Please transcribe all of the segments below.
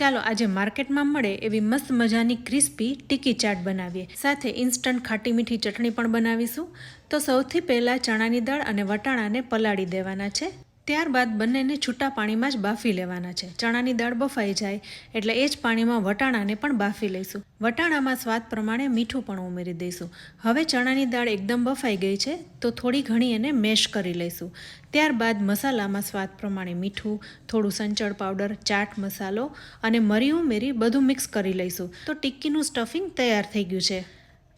ચાલો આજે માર્કેટમાં મળે એવી મસ્ત મજાની ક્રિસ્પી ટીકી ચાટ બનાવીએ. સાથે ઇન્સ્ટન્ટ ખાટી મીઠી ચટણી પણ બનાવીશું. તો સૌથી પહેલાં ચણાની દાળ અને વટાણાને પલાળી દેવાના છે. ત્યારબાદ બંનેને છૂટા પાણીમાં જ બાફી લેવાના છે. ચણાની દાળ બફાઈ જાય એટલે એ જ પાણીમાં વટાણાને પણ બાફી લઈશું. વટાણામાં સ્વાદ પ્રમાણે મીઠું પણ ઉમેરી દઈશું. હવે ચણાની દાળ એકદમ બફાઈ ગઈ છે તો થોડી ઘણી એને મેશ કરી લઈશું. ત્યારબાદ મસાલામાં સ્વાદ પ્રમાણે મીઠું, થોડું સંચળ પાવડર, ચાટ મસાલો અને મરી ઉમેરી બધું મિક્સ કરી લઈશું. તો ટિક્કીનું સ્ટફિંગ તૈયાર થઈ ગયું છે.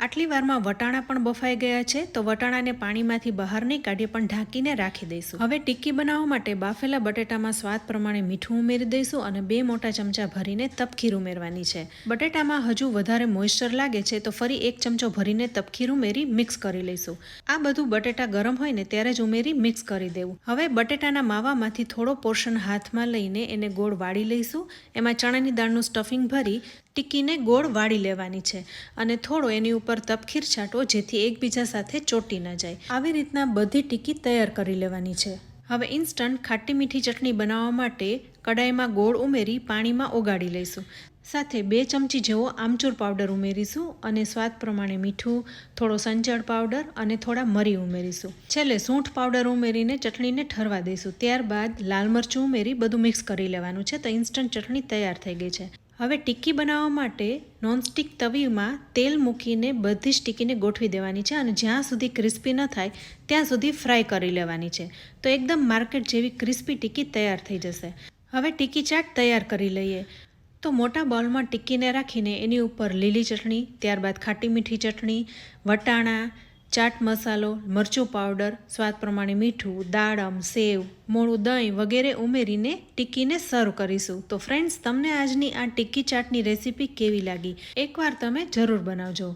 આટલી વારમાં વટાણા પણ બફાઈ ગયા છે તો વટાણાને પાણીમાંથી બહાર નહીં કાઢીએ પણ ઢાંકીને રાખી દઈશું. હવે ટિક્કી બનાવવા માટે બાફેલા બટેટામાં સ્વાદ પ્રમાણે મીઠું ઉમેરી દઈશું અને 2 મોટા ચમચા ભરીને તપખીર ઉમેરવાની છે. બટેટામાં હજુ વધારે મોઇસ્ચર લાગે છે તો ફરી 1 ચમચો ભરીને તપખીર ઉમેરી મિક્સ કરી લઈશું. આ બધું બટેટા ગરમ હોય ને ત્યારે જ ઉમેરી મિક્સ કરી દેવું. હવે બટેટાના માવામાંથી થોડો પોર્શન હાથમાં લઈને એને ગોળ વાળી લઈશું. એમાં ચણાની દાળનું સ્ટફિંગ ભરી ટિક્કીને ગોળ વાળી લેવાની છે અને થોડો એની ઉપર તપખીર છાંટવો જેથી એકબીજા સાથે ચોટી ન જાય. આવી રીતના બધી ટિક્કી તૈયાર કરી લેવાની છે. હવે ઇન્સ્ટન્ટ ખાટી મીઠી ચટણી બનાવવા માટે કડાઈમાં ગોળ ઉમેરી પાણીમાં ઓગાળી લઈશું. સાથે 2 ચમચી જેવો આમચૂર પાવડર ઉમેરીશું અને સ્વાદ પ્રમાણે મીઠું, થોડો સંચળ પાવડર અને થોડા મરી ઉમેરીશું. છેલ્લે સૂંઠ પાવડર ઉમેરીને ચટણીને ઠરવા દઈશું. ત્યારબાદ લાલ મરચું ઉમેરી બધું મિક્સ કરી લેવાનું છે. તો ઇન્સ્ટન્ટ ચટણી તૈયાર થઈ ગઈ છે. હવે ટિક્કી બનાવવા માટે નોનસ્ટિક તવીમાં તેલ મૂકીને બધી જ ટિક્કીને ગોઠવી દેવાની છે અને જ્યાં સુધી ક્રિસ્પી ન થાય ત્યાં સુધી ફ્રાય કરી લેવાની છે. તો એકદમ માર્કેટ જેવી ક્રિસ્પી ટિક્કી તૈયાર થઈ જશે. હવે ટિક્કી ચાટ તૈયાર કરી લઈએ. તો મોટા બાઉલમાં ટિક્કીને રાખીને એની ઉપર લીલી ચટણી, ત્યારબાદ ખાટી મીઠી ચટણી, વટાણા, ચાટ મસાલો, મરચું પાવડર, સ્વાદ પ્રમાણે મીઠું, દાડમ, સેવ, મોળું દહીં વગેરે ઉમેરીને ટિક્કીને સર્વ કરીશું. તો ફ્રેન્ડ્સ, તમને આજની આ ટિક્કી ચાટની રેસીપી કેવી લાગી? એકવાર તમે જરૂર બનાવજો.